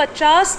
50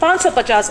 550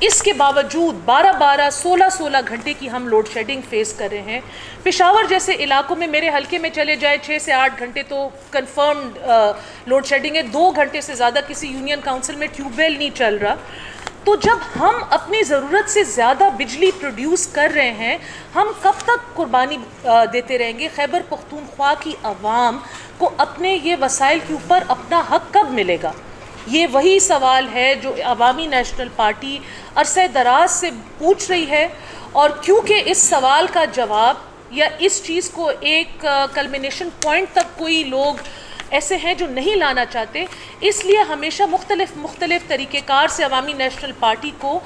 اس کے باوجود 12-12 16-16 گھنٹے کی ہم لوڈ شیڈنگ فیس کر رہے ہیں. پشاور جیسے علاقوں میں میرے حلقے میں چلے جائے 6 سے 8 گھنٹے تو کنفرمڈ لوڈ شیڈنگ ہے. 2 گھنٹے سے زیادہ کسی یونین کاؤنسل میں ٹیوب ویل نہیں چل رہا. تو جب ہم اپنی ضرورت سے زیادہ بجلی پروڈیوس کر رہے ہیں, ہم کب تک قربانی دیتے رہیں گے؟ خیبر پختونخوا کی عوام کو اپنے یہ وسائل کے اوپر اپنا حق کب ملے گا؟ یہ وہی سوال ہے جو عوامی نیشنل پارٹی عرصہ دراز سے پوچھ رہی ہے. اور کیونکہ اس سوال کا جواب یا اس چیز کو ایک کلمینیشن پوائنٹ تک کوئی لوگ ایسے ہیں جو نہیں لانا چاہتے, اس لیے ہمیشہ مختلف طریقہ کار سے عوامی نیشنل پارٹی کو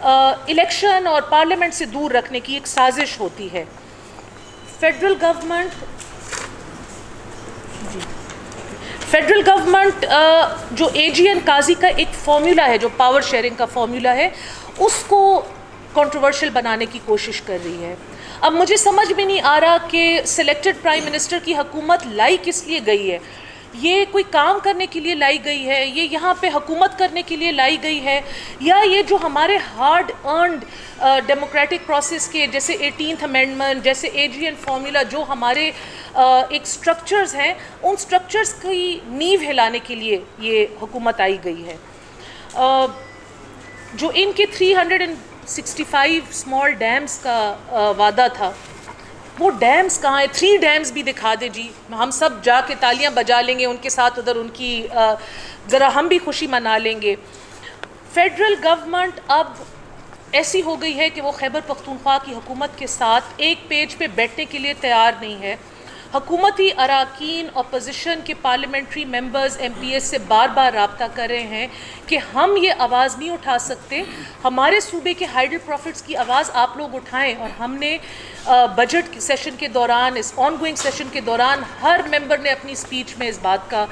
الیکشن اور پارلیمنٹ سے دور رکھنے کی ایک سازش ہوتی ہے. فیڈرل گورنمنٹ جو اے جی این قاضی کا ایک فارمولا ہے, جو پاور شیئرنگ کا فارمولا ہے, اس کو کنٹروورشل بنانے کی کوشش کر رہی ہے. اب مجھے سمجھ میں نہیں آ رہا کہ سلیکٹڈ پرائم منسٹر کی حکومت لائی کس لیے گئی ہے. یہ کوئی کام کرنے کے لیے لائی گئی ہے, یہ یہاں پہ حکومت کرنے کے لیے لائی گئی ہے, یا یہ جو ہمارے ہارڈ ارنڈ ڈیموکریٹک پروسیس کے جیسے 18th امینڈمنٹ, جیسے اے جی این فارمولا, جو ہمارے ایک سٹرکچرز ہیں, ان سٹرکچرز کی نیو ہلانے کے لیے یہ حکومت آئی گئی ہے. جو ان کے 365 اسمال ڈیمز کا وعدہ تھا, وہ ڈیمز کہاں ہیں؟ 3 ڈیمز بھی دکھا دے جی, ہم سب جا کے تالیاں بجا لیں گے ان کے ساتھ, ادھر ان کی ذرا ہم بھی خوشی منا لیں گے. فیڈرل گورنمنٹ اب ایسی ہو گئی ہے کہ وہ خیبر پختونخوا کی حکومت کے ساتھ ایک پیج پہ بیٹھنے کے لیے تیار نہیں ہے. حکومتی اراکین اپوزیشن کے parliamentary members MPs سے بار بار رابطہ کر رہے ہیں کہ ہم یہ آواز نہیں اٹھا سکتے, ہمارے صوبے کے ہائیڈل پروفٹس کی آواز آپ لوگ اٹھائیں. اور ہم نے بجٹ سیشن کے دوران, اس آن گوئنگ سیشن کے دوران, ہر ممبر نے اپنی اسپیچ میں اس بات کا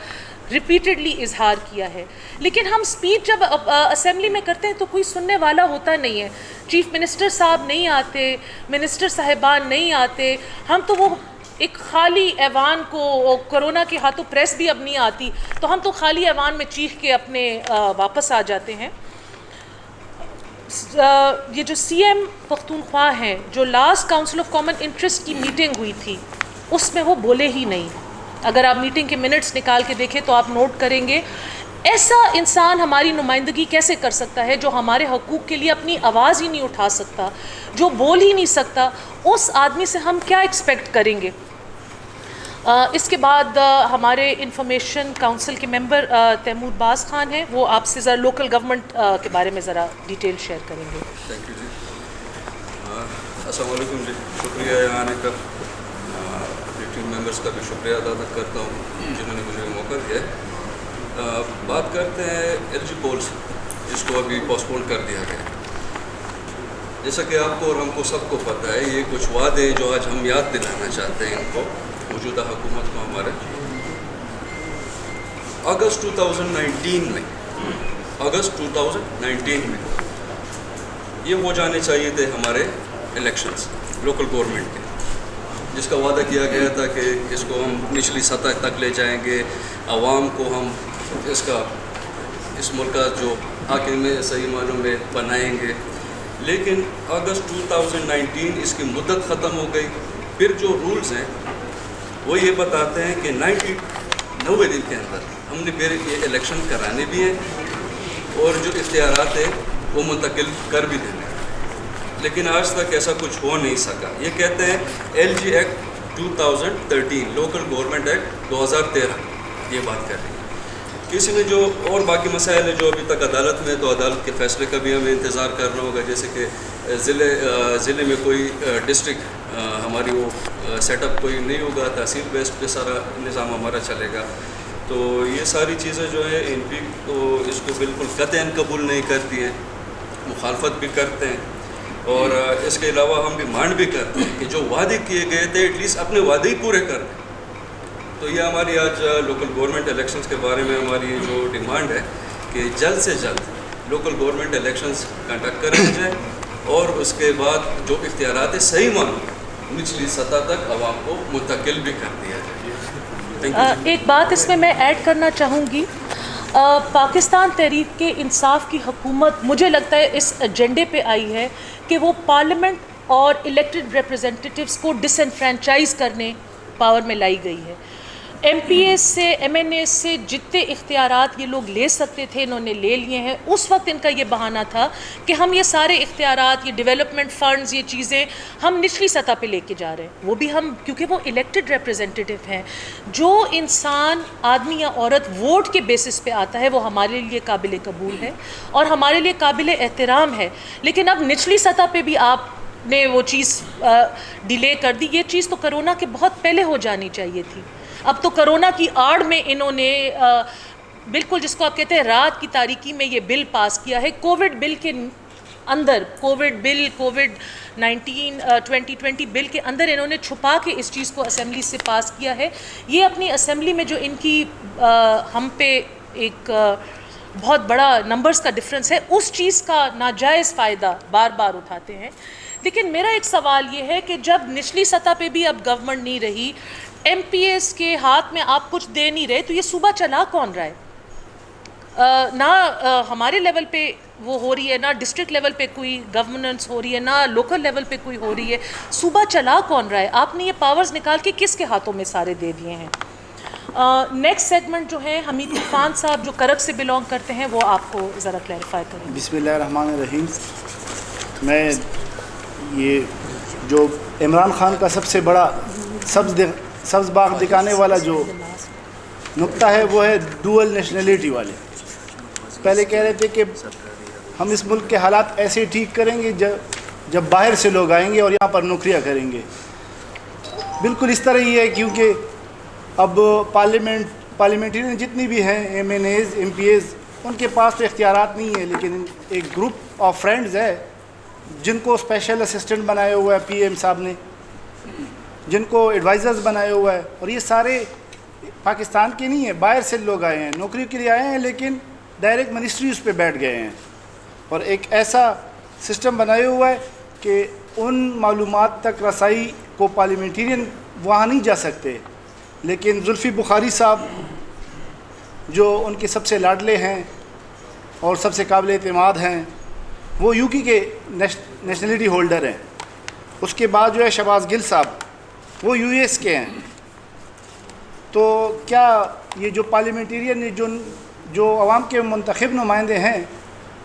ریپیٹڈلی اظہار کیا ہے. لیکن ہم اسپیچ جب اسمبلی میں کرتے ہیں تو کوئی سننے والا ہوتا نہیں ہے. چیف منسٹر صاحب نہیں آتے, منسٹر صاحبان نہیں آتے, ہم تو وہ ایک خالی ایوان کو, کرونا کے ہاتھوں پریس بھی اب نہیں آتی, تو ہم تو خالی ایوان میں چیخ کے اپنے واپس آ جاتے ہیں. یہ جو سی ایم پختونخوا ہیں, جو last council of common interest کی میٹنگ ہوئی تھی, اس میں وہ بولے ہی نہیں. اگر آپ میٹنگ کے منٹس نکال کے دیکھیں تو آپ نوٹ کریں گے, ایسا انسان ہماری نمائندگی کیسے کر سکتا ہے جو ہمارے حقوق کے لیے اپنی آواز ہی نہیں اٹھا سکتا, جو بول ہی نہیں سکتا. اس آدمی سے ہم کیا ایکسپیکٹ کریں گے؟ اس کے بعد ہمارے انفارمیشن کاؤنسل کے ممبر تیمور باز خان ہیں, وہ آپ سے ذرا لوکل گورنمنٹ کے بارے میں ذرا ڈیٹیل شیئر کریں گے. تھینک یو جی. السلام علیکم جی, شکریہ یہاں آنے کا. اپنے ٹیم ممبرس کا بھی شکریہ ادا کرتا ہوں جنہوں نے مجھے موقع دیا. بات کرتے ہیں ایل جی پولس, جس کو ابھی پوسٹ پون کر دیا گیا. جیسا کہ آپ کو اور ہم کو سب کو پتہ ہے, یہ کچھ وعدے جو آج ہم یاد دلانا چاہتے ہیں ان کو, موجودہ حکومت کو, ہمارے اگست 2019 میں یہ ہو جانے چاہیے تھے ہمارے الیکشنز لوکل گورنمنٹ کے, جس کا وعدہ کیا گیا تھا کہ اس کو ہم نچلی سطح تک لے جائیں گے, عوام کو ہم اس ملک کا جو حاکم ہے صحیح معنوں میں بنائیں گے. لیکن اگست 2019 اس کی مدت ختم ہو گئی. پھر جو رولز ہیں وہ یہ بتاتے ہیں کہ 90 دن کے اندر ہم نے پھر یہ الیکشن کرانے بھی ہیں اور جو اختیارات ہیں وہ منتقل کر بھی دینے. لیکن آج تک ایسا کچھ ہو نہیں سکا. یہ کہتے ہیں L G act 2013, local government act 2013, یہ بات کر رہی ہے. کسی میں جو اور باقی مسائل ہیں جو ابھی تک عدالت میں, تو عدالت کے فیصلے کا بھی ہمیں انتظار کرنا ہوگا. جیسے کہ ضلع میں کوئی ڈسٹرکٹ ہماری وہ سیٹ اپ کوئی نہیں ہوگا, تحصیل بیسڈ پہ سارا نظام ہمارا چلے گا. تو یہ ساری چیزیں جو ہیں ان پی تو اس کو بالکل قطعاً قبول نہیں کرتی ہیں, مخالفت بھی کرتے ہیں. اور اس کے علاوہ ہم ڈیمانڈ بھی کرتے ہیں کہ جو وعدے کیے گئے تھے ایٹ لیسٹ اپنے وعدے ہی پورے کر دیں. تو یہ ہماری آج لوکل گورنمنٹ الیکشنز کے بارے میں ہماری جو ڈیمانڈ ہے کہ جلد سے جلد لوکل گورنمنٹ الیکشنز کنڈکٹ کرے جائیں, اور اس کے بعد جو اختیارات صحیح معنوں نچلی سطح تک عوام کو منتقل بھی کر دیا جائے. ایک بات اس میں ایڈ کرنا چاہوں گی. پاکستان تحریک انصاف کی حکومت مجھے لگتا ہے اس ایجنڈے پہ آئی ہے کہ وہ پارلیمنٹ اور الیکٹڈ ریپرزنٹیٹیوز کو ڈس انفرینچائز کرنے پاور میں لائی گئی ہے. ایم پی ایس سے ایم این اے سے جتنے اختیارات یہ لوگ لے سکتے تھے انہوں نے لے لیے ہیں. اس وقت ان کا یہ بہانہ تھا کہ ہم یہ سارے اختیارات، یہ ڈیولپمنٹ فنڈز، یہ چیزیں ہم نچلی سطح پہ لے کے جا رہے ہیں. وہ بھی ہم کیونکہ وہ الیکٹڈ ریپرزنٹیٹیو ہیں. جو انسان آدمی یا عورت ووٹ کے بیسس پہ آتا ہے وہ ہمارے لیے قابل قبول ہے اور ہمارے لیے قابل احترام ہے. لیکن اب نچلی سطح پہ بھی آپ نے وہ چیز ڈیلے کر دی. یہ چیز تو کرونا کے بہت پہلے ہو جانی چاہیے تھی. اب تو کرونا کی آڑ میں انہوں نے بالکل جس کو آپ کہتے ہیں رات کی تاریکی میں یہ بل پاس کیا ہے. کووڈ بل کے اندر، کووڈ بل، کووڈ-19 2020 بل کے اندر انہوں نے چھپا کے اس چیز کو اسمبلی سے پاس کیا ہے. یہ اپنی اسمبلی میں جو ان کی ہم پہ ایک بہت بڑا نمبرز کا ڈفرنس ہے، اس چیز کا ناجائز فائدہ بار بار اٹھاتے ہیں. لیکن میرا ایک سوال یہ ہے کہ جب نچلی سطح پہ بھی اب گورنمنٹ نہیں رہی، ایم پی ایس کے ہاتھ میں آپ کچھ دے نہیں رہے، تو یہ صوبہ چلا کون رہا ہے؟ نہ ہمارے لیول پہ وہ ہو رہی ہے، نہ ڈسٹرکٹ لیول پہ کوئی گورننس ہو رہی ہے، نہ لوکل لیول پہ کوئی ہو رہی ہے. صوبہ چلا کون رہا ہے؟ آپ نے یہ پاورز نکال کے کس کے ہاتھوں میں سارے دے دیے ہیں؟ نیکسٹ سیگمنٹ جو ہے حمید طوفان صاحب جو کرک سے بلانگ کرتے ہیں وہ آپ کو ذرا کلیریفائی کریں. بسم اللہ الرحمن الرحیم. میں یہ جو عمران خان کا سب سے بڑا سبز باغ دکھانے والا جو نقطہ ہے وہ ہے ڈوئل نیشنلٹی والے. پہلے کہہ رہے تھے کہ ہم اس ملک کے حالات ایسے ٹھیک کریں گے جب باہر سے لوگ آئیں گے اور یہاں پر نوکریاں کریں گے. بالکل اس طرح ہی ہے، کیونکہ اب پارلیمنٹرین جتنی بھی ہیں، M N As, M P As, ان کے پاس تو اختیارات نہیں ہیں، لیکن ایک گروپ آف فرینڈز ہے جن کو اسپیشل اسسٹنٹ بنایا ہوا ہے پی ایم صاحب نے، جن کو ایڈوائزرز بنایا ہوا ہے. اور یہ سارے پاکستان کے نہیں ہیں، باہر سے لوگ آئے ہیں، نوکری کے لیے آئے ہیں، لیکن ڈائریکٹ منسٹریز پہ بیٹھ گئے ہیں. اور ایک ایسا سسٹم بنایا ہوا ہے کہ ان معلومات تک رسائی کو پارلیمنٹرین وہاں نہیں جا سکتے. لیکن زلفی بخاری صاحب جو ان کے سب سے لاڈلے ہیں اور سب سے قابل اعتماد ہیں، وہ یو پی کے نیشنلٹی ہولڈر ہیں. اس کے بعد جو ہے شہباز گل صاحب، وہ یو ایس کے ہیں. تو کیا یہ جو پارلیمنٹرین جو عوام کے منتخب نمائندے ہیں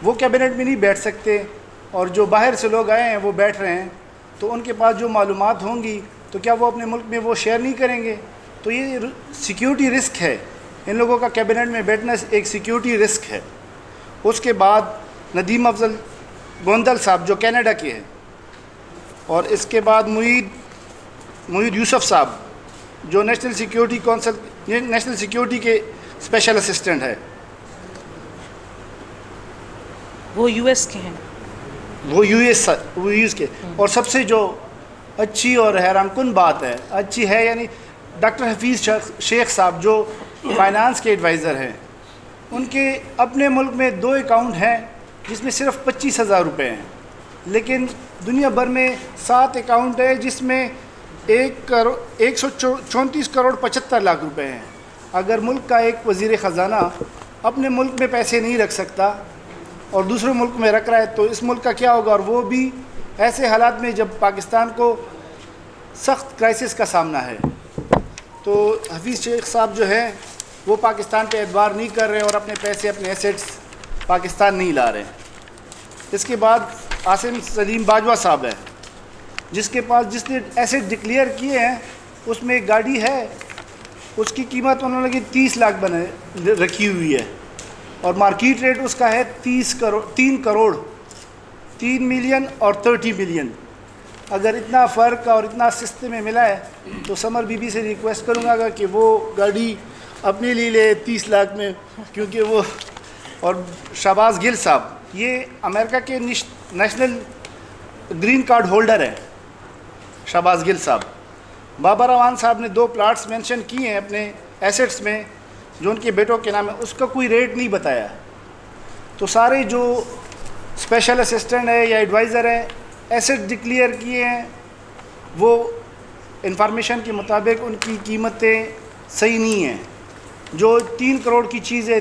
وہ کیبنٹ میں نہیں بیٹھ سکتے، اور جو باہر سے لوگ آئے ہیں وہ بیٹھ رہے ہیں، تو ان کے پاس جو معلومات ہوں گی تو کیا وہ اپنے ملک میں وہ شیئر نہیں کریں گے؟ تو یہ سیکیورٹی رسک ہے. ان لوگوں کا کیبنٹ میں بیٹھنا ایک سیکیورٹی رسک ہے. اس کے بعد ندیم افضل گوندل صاحب جو کینیڈا کے ہیں، اور اس کے بعد معید یوسف صاحب جو نیشنل سیکیورٹی کے اسپیشل اسسٹنٹ ہے. وہ یو ایس کے ہیں، وہ یو ایس کے. اور سب سے جو اچھی اور حیران کن بات ہے، اچھی ہے یعنی ڈاکٹر حفیظ شیخ صاحب جو فائنانس کے ایڈوائزر ہیں، ان کے اپنے ملک میں 2 اکاؤنٹ ہیں جس میں صرف 25,000 روپے ہیں، لیکن دنیا بھر میں 7 اکاؤنٹ ہے جس میں 134 کروڑ 75 لاکھ روپے ہیں. اگر ملک کا ایک وزیر خزانہ اپنے ملک میں پیسے نہیں رکھ سکتا اور دوسرے ملک میں رکھ رہا ہے تو اس ملک کا کیا ہوگا؟ اور وہ بھی ایسے حالات میں جب پاکستان کو سخت کرائسس کا سامنا ہے. تو حفیظ شیخ صاحب جو ہیں وہ پاکستان پہ اعتبار نہیں کر رہے اور اپنے پیسے، اپنے ایسیٹس پاکستان نہیں لا رہے ہیں. اس کے بعد عاصم سلیم باجوہ صاحب ہے جس نے ایسیٹ ڈکلیئر کیے ہیں. اس میں ایک گاڑی ہے، اس کی قیمت انہوں نے 30 لاکھ رکھی ہوئی ہے، اور مارکیٹ ریٹ اس کا ہے 3 ملین اور 30 ملین. اگر اتنا فرق اور اتنا سستے میں ملا ہے تو سمر بی بی سے ریکویسٹ کروں گا کہ وہ گاڑی اپنے لیے لے 30 لاکھ میں، کیونکہ وہ. اور شہباز گل صاحب یہ امریکہ کے نیشنل گرین کارڈ ہولڈر ہیں. شہباز گل صاحب، بابر روان صاحب نے 2 پلاٹس مینشن کیے ہیں اپنے ایسٹس میں جو ان کے بیٹوں کے نام ہے، اس کا کوئی ریٹ نہیں بتایا. تو سارے جو اسپیشل اسسٹنٹ ہے یا ایڈوائزر ہیں ایسٹ ڈکلیئر کیے ہیں، وہ انفارمیشن کے مطابق ان کی قیمتیں صحیح نہیں ہیں. جو 3 کروڑ کی چیز ہے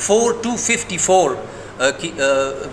454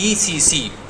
ECC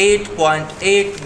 8.8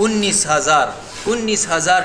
19,000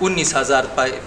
19,000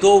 2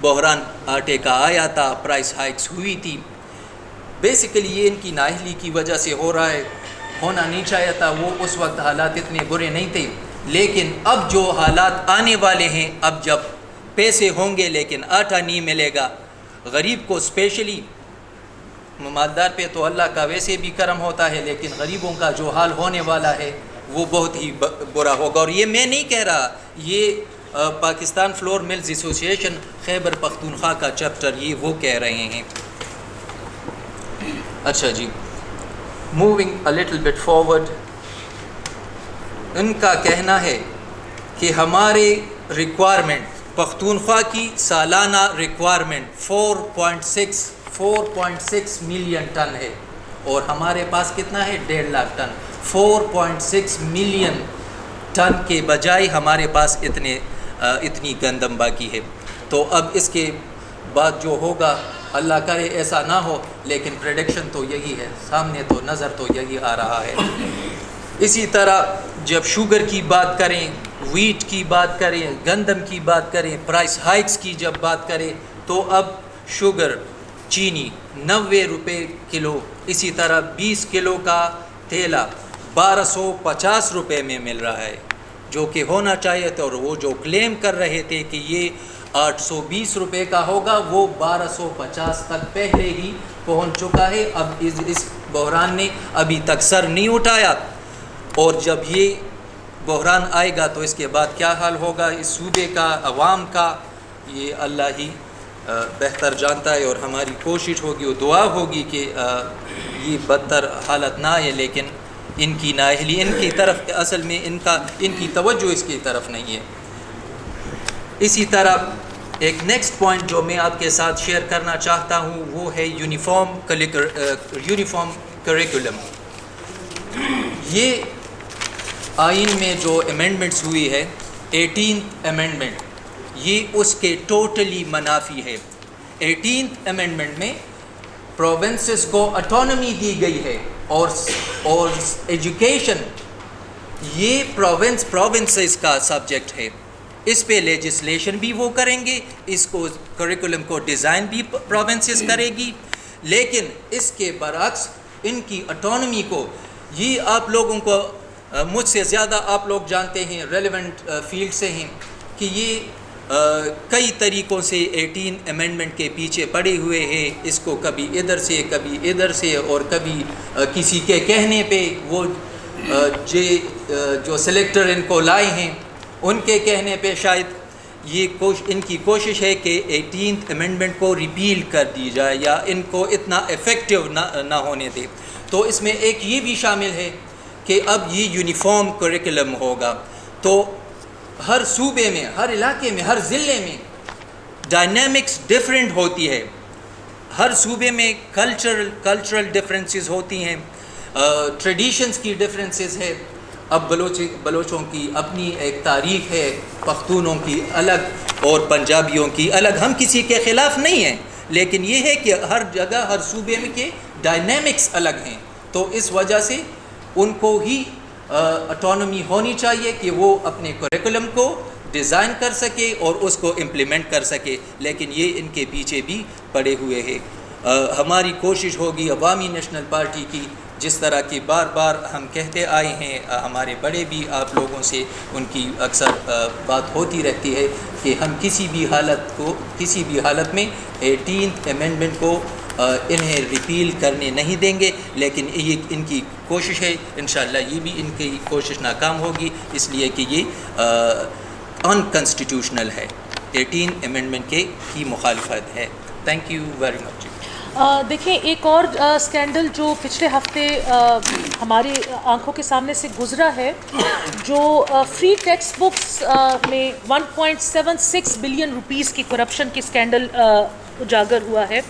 بحران آٹے کا آیا تھا, پرائس ہائکس ہوئی تھی. بیسیکلی یہ ان کی نااہلی کی وجہ سے ہو رہا ہے, ہونا نہیں چاہیے تھا. وہ اس وقت حالات اتنے برے نہیں تھے, لیکن اب جو حالات آنے والے ہیں, اب جب پیسے ہوں گے لیکن آٹا نہیں ملے گا, غریب کو اسپیشلی, مالدار پہ تو اللہ کا ویسے بھی کرم ہوتا ہے, لیکن غریبوں کا جو حال ہونے والا ہے وہ بہت ہی برا ہوگا. اور یہ میں نہیں کہہ رہا, یہ پاکستان فلور ملز ایسوسی ایشن خیبر پختونخوا کا چیپٹر یہ وہ کہہ رہے ہیں. اچھا جی, moving a little bit forward, ان کا کہنا ہے کہ ہمارے ریکوائرمنٹ, پختونخوا کی سالانہ ریکوائرمنٹ 4.6 ملین ٹن ہے, اور ہمارے پاس کتنا ہے, 1.5 لاکھ ٹن. 4.6 ملین ٹن کے بجائے ہمارے پاس اتنی گندم باقی ہے. تو اب اس کے بعد جو ہوگا, اللہ کرے ایسا نہ ہو, لیکن پریڈکشن تو یہی ہے, سامنے تو نظر تو یہی آ رہا ہے. اسی طرح جب شوگر کی بات کریں, ویٹ کی بات کریں, گندم کی بات کریں, پرائس ہائکس کی جب بات کریں, تو اب شوگر, چینی 90 روپے کلو, اسی طرح 20 کلو کا تیلا 1250 روپے میں مل رہا ہے, جو کہ ہونا چاہیے تھا. اور وہ جو کلیم کر رہے تھے کہ یہ 820 روپے کا ہوگا, وہ 1250 تک پہلے ہی پہنچ چکا ہے. اب اس بحران نے ابھی تک سر نہیں اٹھایا, اور جب یہ بحران آئے گا تو اس کے بعد کیا حال ہوگا اس صوبے کا, عوام کا, یہ اللہ ہی بہتر جانتا ہے. اور ہماری کوشش ہوگی اور دعا ہوگی کہ یہ بدتر حالت نہ آئے, لیکن ان کی نااہلی, ان کی طرف اصل میں ان کی توجہ اس کی طرف نہیں ہے. اسی طرح ایک نیکسٹ پوائنٹ جو میں آپ کے ساتھ شیئر کرنا چاہتا ہوں وہ ہے یونیفارم کریکولم. یہ آئین میں جو امینڈمنٹس ہوئی ہے, 18th امینڈمنٹ, یہ اس کے ٹوٹلی منافی ہے. 18th امینڈمنٹ میں پروونسز کو اٹانومی دی گئی ہے, اور ایجوکیشن یہ پروونسز کا سبجیکٹ ہے. اس پہ لیجسلیشن بھی وہ کریں گے, اس کو کریکولم کو ڈیزائن بھی پروونسز کرے گی. لیکن اس کے برعکس ان کی اٹانومی کو, یہ آپ لوگوں کو مجھ سے زیادہ آپ لوگ جانتے ہیں, ریلیونٹ فیلڈ سے ہیں, کہ یہ کئی طریقوں سے 18 امینڈمنٹ کے پیچھے پڑے ہوئے ہیں. اس کو کبھی ادھر سے کبھی ادھر سے, اور کبھی کسی کے کہنے پہ, وہ جو سلیکٹر ان کو لائے ہیں ان کے کہنے پہ شاید یہ ان کی کوشش ہے کہ 18th امینڈمنٹ کو ریپیل کر دی جائے, یا ان کو اتنا افیکٹو نہ ہونے دے. تو اس میں ایک یہ بھی شامل ہے کہ اب یہ یونیفارم کریکولم ہوگا, تو ہر صوبے میں, ہر علاقے میں, ہر ضلع میں ڈائنامکس ڈفرینٹ ہوتی ہے. ہر صوبے میں کلچرل ڈفرینسز ہوتی ہیں, ٹریڈیشنز کی ڈفرینسز ہے. اب بلوچوں کی اپنی ایک تاریخ ہے, پختونوں کی الگ اور پنجابیوں کی الگ. ہم کسی کے خلاف نہیں ہیں, لیکن یہ ہے کہ ہر جگہ, ہر صوبے میں کے ڈائنامکس الگ ہیں. تو اس وجہ سے ان کو ہی اٹانومی ہونی چاہیے کہ وہ اپنے کریکولم کو ڈیزائن کر سکے اور اس کو امپلیمنٹ کر سکے. لیکن یہ ان کے پیچھے بھی پڑے ہوئے ہیں. ہماری کوشش ہوگی عوامی نیشنل پارٹی کی, جس طرح کی بار بار ہم کہتے آئے ہیں, ہمارے بڑے بھی آپ لوگوں سے ان کی اکثر بات ہوتی رہتی ہے کہ ہم کسی بھی حالت میں 18th امینڈمنٹ کو انہیں ریپیل کرنے نہیں دیں گے. لیکن یہ ان کی کوشش ہے, انشاءاللہ یہ بھی ان کی کوشش ناکام ہوگی, اس لیے کہ یہ انکانسٹیٹیوشنل ہے, 18 امینڈمنٹ کی مخالفت ہے. Thank you very much. دیکھیں, ایک اور اسکینڈل جو پچھلے ہفتے ہماری آنکھوں کے سامنے سے گزرا ہے, جو فری ٹیکسٹ بکس میں 1.76 بلین روپیز کی کرپشن کی اسکینڈل اجاگر ہوا ہے.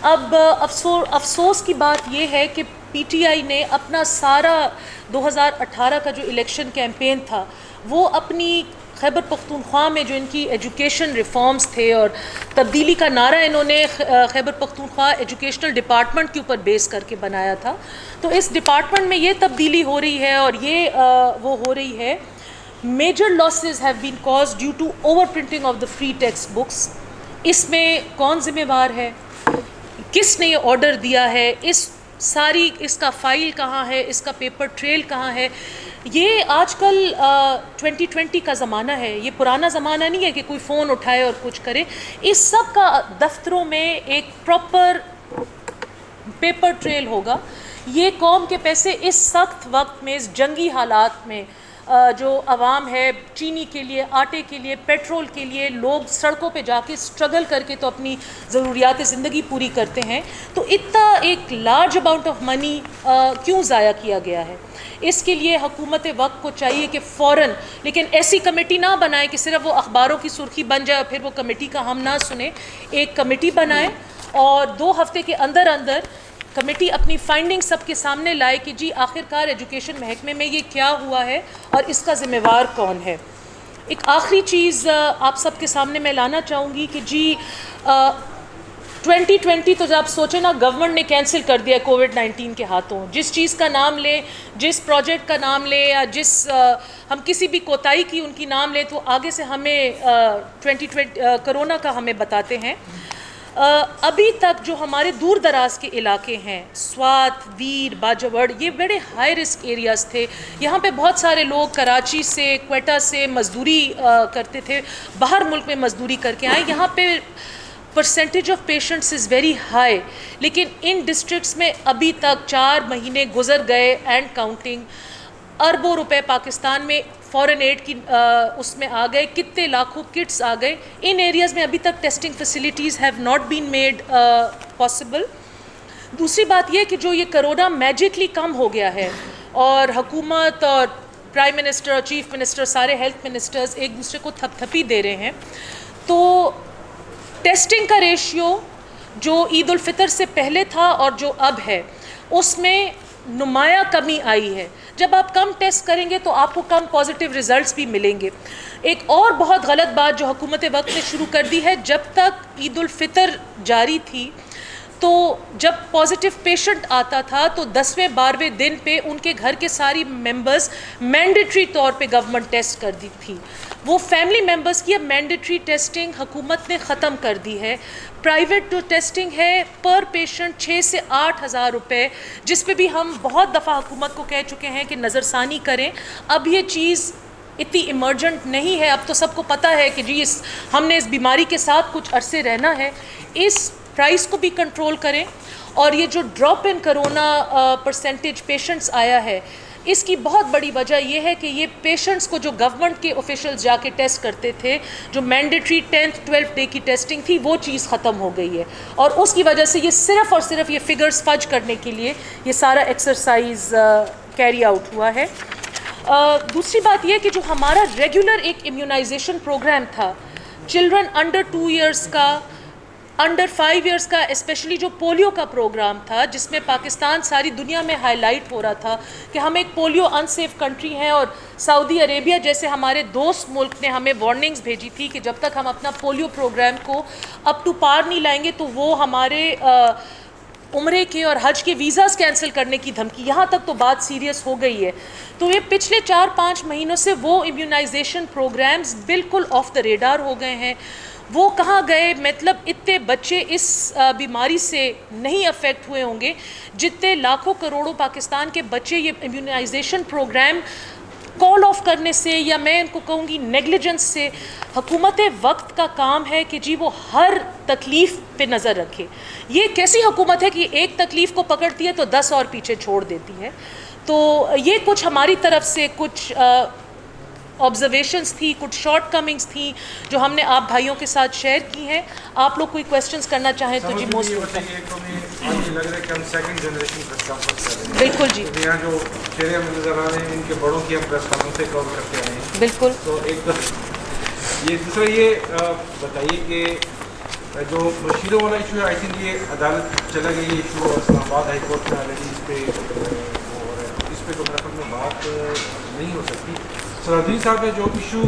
اب افسوس کی بات یہ ہے کہ پی ٹی آئی نے اپنا سارا 2018 کا جو الیکشن کیمپین تھا وہ اپنی خیبر پختونخوا میں جو ان کی ایجوکیشن ریفارمز تھے اور تبدیلی کا نعرہ انہوں نے خیبر پختونخوا ایجوکیشنل ڈپارٹمنٹ کے اوپر بیس کر کے بنایا تھا. تو اس ڈپارٹمنٹ میں یہ تبدیلی ہو رہی ہے, اور یہ وہ ہو رہی ہے, major losses have been caused due to over printing of the free text books. اس میں کون ذمہ دار ہے, کس نے یہ آرڈر دیا ہے, اس کا فائل کہاں ہے, اس کا پیپر ٹریل کہاں ہے. یہ آج کل 2020 کا زمانہ ہے, یہ پرانا زمانہ نہیں ہے کہ کوئی فون اٹھائے اور کچھ کرے. اس سب کا دفتروں میں ایک پراپر پیپر ٹریل ہوگا. یہ قوم کے پیسے اس سخت وقت میں, اس جنگی حالات میں جو عوام ہے, چینی کے لیے, آٹے کے لیے, پیٹرول کے لیے لوگ سڑکوں پہ جا کے اسٹرگل کر کے تو اپنی ضروریات زندگی پوری کرتے ہیں, تو اتنا ایک لارج اماؤنٹ آف منی کیوں ضائع کیا گیا ہے. اس کے لیے حکومت وقت کو چاہیے کہ فوراً, لیکن ایسی کمیٹی نہ بنائے کہ صرف وہ اخباروں کی سرخی بن جائے اور پھر وہ کمیٹی کا ہم نہ سنیں. ایک کمیٹی بنائے اور 2 ہفتے کے اندر کمیٹی اپنی فائنڈنگ سب کے سامنے لائے کہ جی آخر کار ایجوکیشن محکمے میں یہ کیا ہوا ہے اور اس کا ذمہ دار کون ہے. ایک آخری چیز آپ سب کے سامنے میں لانا چاہوں گی کہ جی 2020 تو جب سوچیں نا, گورنمنٹ نے کینسل کر دیا کووڈ-19 کے ہاتھوں. جس چیز کا نام لیں, جس پروجیکٹ کا نام لیں, یا ہم کسی بھی کوتاہی کی ان کی نام لیں تو آگے سے ہمیں 2020 کرونا کا ہمیں بتاتے ہیں. ابھی تک جو ہمارے دور دراز کے علاقے ہیں, سوات, ویر, باجوڑ, یہ بڑے ہائی رسک ایریاز تھے. یہاں پہ بہت سارے لوگ کراچی سے, کوئٹہ سے مزدوری کرتے تھے, باہر ملک میں مزدوری کر کے آئے. یہاں پہ percentage of patients is very high, لیکن ان ڈسٹرکٹس میں ابھی تک 4 مہینے گزر گئے اینڈ کاؤنٹنگ. اربوں روپے پاکستان میں فورن ایڈ کی اس میں آ گئے, کتنے لاکھوں کٹس آ گئے. ان ایریاز میں ابھی تک testing facilities have not been made possible. دوسری بات یہ کہ جو یہ کرونا میجکلی کم ہو گیا ہے اور حکومت اور پرائم منسٹر اور چیف منسٹر, سارے ہیلتھ منسٹرز ایک دوسرے کو تھپ تھپی دے رہے ہیں, تو ٹیسٹنگ کا ریشیو جو عید الفطر سے پہلے تھا اور جو اب ہے اس میں نمایاں کمی آئی ہے. جب آپ کم ٹیسٹ کریں گے تو آپ کو کم پازیٹیو ریزلٹس بھی ملیں گے. ایک اور بہت غلط بات جو حکومت وقت نے شروع کر دی ہے, جب تک عید الفطر جاری تھی تو جب پازیٹیو پیشنٹ آتا تھا تو 10ویں 12ویں دن پہ ان کے گھر کے ساری ممبرز مینڈیٹری طور پہ گورنمنٹ ٹیسٹ کر دی تھی. وہ فیملی ممبرز کی اب مینڈیٹری ٹیسٹنگ حکومت نے ختم کر دی ہے. پرائیویٹ جو ٹیسٹنگ ہے پر پیشنٹ 6 سے 8 ہزار روپے, جس پہ بھی ہم بہت دفعہ حکومت کو کہہ چکے ہیں کہ نظر ثانی کریں. اب یہ چیز اتنی ایمرجنٹ نہیں ہے, اب تو سب کو پتہ ہے کہ جی ہم نے اس بیماری کے ساتھ کچھ عرصے رہنا ہے. اس پرائس کو بھی کنٹرول کریں. اور یہ جو ڈراپ ان کرونا پرسنٹیج پیشنٹس آیا ہے, اس کی بہت بڑی وجہ یہ ہے کہ یہ پیشنٹس کو جو گورنمنٹ کے آفیشلز جا کے ٹیسٹ کرتے تھے, جو مینڈیٹری 10th 12th ڈے کی ٹیسٹنگ تھی, وہ چیز ختم ہو گئی ہے. اور اس کی وجہ سے یہ صرف اور صرف یہ فگرز فج کرنے کے لیے یہ سارا ایکسرسائز کیری آؤٹ ہوا ہے. دوسری بات یہ کہ جو ہمارا ریگولر ایک امیونائزیشن پروگرام تھا, چلڈرن انڈر 2 ایئرس کا, انڈر 5 ایئرس کا, اسپیشلی جو پولیو کا پروگرام تھا, جس میں پاکستان ساری دنیا میں ہائی لائٹ ہو رہا تھا کہ ہم ایک پولیو انسیف کنٹری ہیں, اور سعودی عربیہ جیسے ہمارے دوست ملک نے ہمیں وارننگز بھیجی تھی کہ جب تک ہم اپنا پولیو پروگرام کو اپ ٹو پار نہیں لائیں گے تو وہ ہمارے عمرے کے اور حج کے ویزاز کینسل کرنے کی دھمکی, یہاں تک تو بات سیریس ہو گئی ہے. تو یہ پچھلے 4-5 مہینوں سے وہ امیونائزیشن پروگرامز بالکل آف دا ریڈار ہو گئے ہیں. وہ کہاں گئے؟ مطلب اتنے بچے اس بیماری سے نہیں افیکٹ ہوئے ہوں گے جتنے لاکھوں کروڑوں پاکستان کے بچے یہ امیونائزیشن پروگرام کال آف کرنے سے, یا میں ان کو کہوں گی نیگلیجنس سے. حکومت وقت کا کام ہے کہ جی وہ ہر تکلیف پہ نظر رکھے. یہ کیسی حکومت ہے کہ ایک تکلیف کو پکڑتی ہے تو 10 اور پیچھے چھوڑ دیتی ہے. تو یہ کچھ ہماری طرف سے کچھ آبزرویشنس تھی, کچھ شارٹ کمنگس تھیں جو ہم نے آپ بھائیوں کے ساتھ شیئر کی ہیں. آپ لوگ کوئی کویسچنس کرنا چاہیں تو جی موسٹ بالکل جی یہاں جو چہرے ہمیں نظر آ رہے ہیں ان کے بڑوں کی ہم پریس کانفرنس کور کرتے آئے ہیں. بالکل. تو ایک یہ دوسرا یہ بتائیے کہ جو مشیروں والا ایشو ہے, آئی تھنک یہ عدالت چلا گئی یہ ایشو, اور اسلام آباد ہائی کورٹ میں آلریڈی اس پہ تو میرے خیال میں بات نہیں ہو سکتی. سرحدی صاحب نے جو ایشو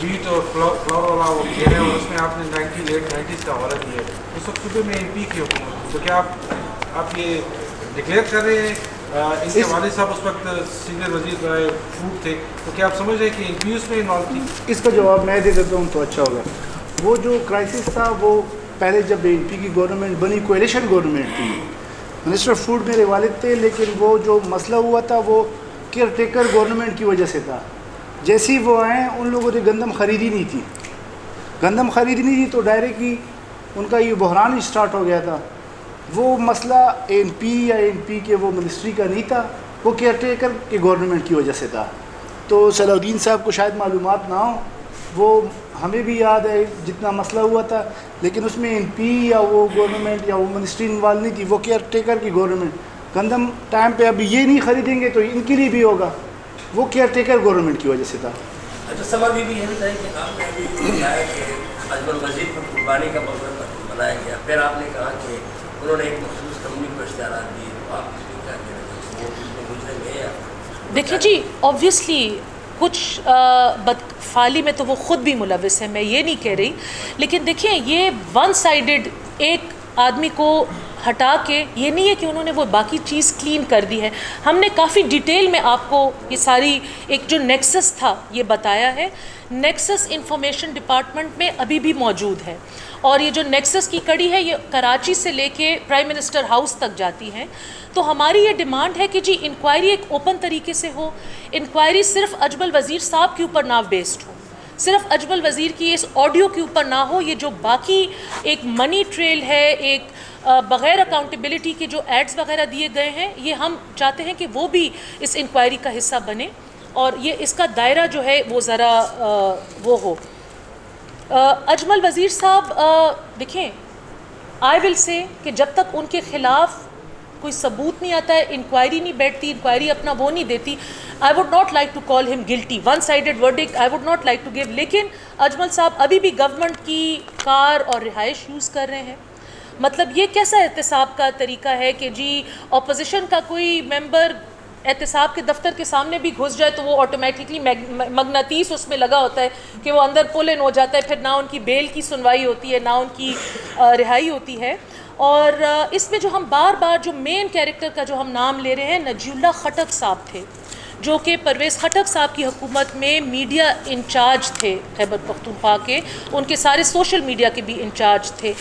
ویٹ اور فلاور والا وہ کہہ رہے ہیں, اور اس میں آپ نے 90s کا حوالہ دیا ہے. اس وقت صوبے میں MP کی حکومت, تو کیا آپ یہ ڈکلیئر کر رہے ہیں, ان کے والد صاحب اس وقت سینئر وزیر فوڈ تھے, تو کیا آپ سمجھ رہے ہیں کہ MP اس میں انوالو تھی؟ اس کا جواب میں دے دیتا ہوں تو اچھا ہوگا. وہ جو کرائسس تھا وہ پہلے جب ANP کی گورنمنٹ بنی کولیشن گورنمنٹ تھی, منسٹر فوڈ میرے والد تھے, لیکن وہ جو مسئلہ ہوا تھا وہ کیئر ٹیکر گورنمنٹ کی وجہ سے تھا. جیسے ہی وہ آئیں ان لوگوں نے گندم خریدی نہیں تھی, تو ڈائریکٹلی ان کا یہ بحران ہی اسٹارٹ ہو گیا تھا. وہ مسئلہ ANP یا ANP کے وہ منسٹری کا نہیں تھا, وہ کیئر ٹیکر کے گورنمنٹ کی وجہ سے تھا. تو صلاح الدین صاحب کو شاید معلومات نہ ہو, وہ ہمیں بھی یاد ہے جتنا مسئلہ ہوا تھا, لیکن اس میں ANP یا وہ گورنمنٹ یا وہ منسٹری انوالو نہیں تھی, وہ کیئر ٹیکر کی گورنمنٹ. گندم ٹائم پہ ابھی یہ نہیں خریدیں گے تو ان کے لیے بھی ہوگا, وہ کیئر ٹیکر گورنمنٹ کی وجہ سے تھا. اچھا سوال یہ بھی ہے کہ آپ نے ابھی بتایا کہ اجمل وزیر پر قربانی کا موقع بنایا گیا, پھر آپ نے کہا کہ انہوں نے ایک مخصوص کمپنی کو اشتہارات دیے, تو آپ اس میں کیا کہنا چاہتے ہیں, وہ مجرم ہے یا؟ دیکھیں جی, آبویسلی کچھ بدفعالی میں تو وہ خود بھی ملوث ہے, میں یہ نہیں کہہ رہی, لیکن دیکھیں یہ ون سائیڈڈ ایک آدمی کو ہٹا کے یہ نہیں ہے کہ انہوں نے وہ باقی چیز کلین کر دی ہے. ہم نے کافی ڈیٹیل میں آپ کو یہ ساری ایک جو نیکسس تھا یہ بتایا ہے. نیکسس انفارمیشن ڈپارٹمنٹ میں ابھی بھی موجود ہے, اور یہ جو نیکسس کی کڑی ہے یہ کراچی سے لے کے پرائم منسٹر ہاؤس تک جاتی ہے. تو ہماری یہ ڈیمانڈ ہے کہ جی انکوائری ایک اوپن طریقے سے ہو, انکوائری صرف اجمل وزیر صاحب کے اوپر نہ بیسڈ ہو, صرف اجمل وزیر کی اس آڈیو کے اوپر نہ ہو. یہ جو باقی ایک منی ٹریل ہے, ایک بغیر اکاؤنٹیبلٹی کے جو ایڈز وغیرہ دیے گئے ہیں, یہ ہم چاہتے ہیں کہ وہ بھی اس انکوائری کا حصہ بنے, اور یہ اس کا دائرہ جو ہے وہ ذرا وہ ہو. اجمل وزیر صاحب دیکھیں, آئی ول سے کہ جب تک ان کے خلاف کوئی ثبوت نہیں آتا ہے, انکوائری نہیں بیٹھتی, انکوائری اپنا وہ نہیں دیتی, I would not like to call him guilty. One sided verdict I would not like to give. لیکن اجمل صاحب ابھی بھی گورنمنٹ کی کار اور رہائش یوز کر رہے ہیں. مطلب یہ کیسا احتساب کا طریقہ ہے کہ جی اپوزیشن کا کوئی ممبر احتساب کے دفتر کے سامنے بھی گھس جائے تو وہ آٹومیٹکلی مغناطیس اس میں لگا ہوتا ہے کہ وہ اندر پل ان ہو جاتا ہے, پھر نہ ان کی بیل کی سنوائی ہوتی ہے, نہ ان کی رہائی ہوتی ہے. اور اس میں جو ہم بار بار جو مین کیریکٹر کا جو ہم نام لے رہے ہیں, نجی اللہ خٹک صاحب تھے, جو کہ پرویز خٹک صاحب کی حکومت میں میڈیا انچارج تھے خیبر پختونخوا کے, ان کے سارے سوشل میڈیا کے بھی انچارج تھے.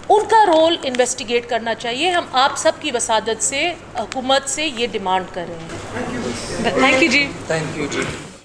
ان کا رول انویسٹیگیٹ کرنا چاہیے. ہم آپ سب کی وسادت سے حکومت سے یہ ڈیمانڈ کر رہے ہیں. Thank you ji. Thank you G.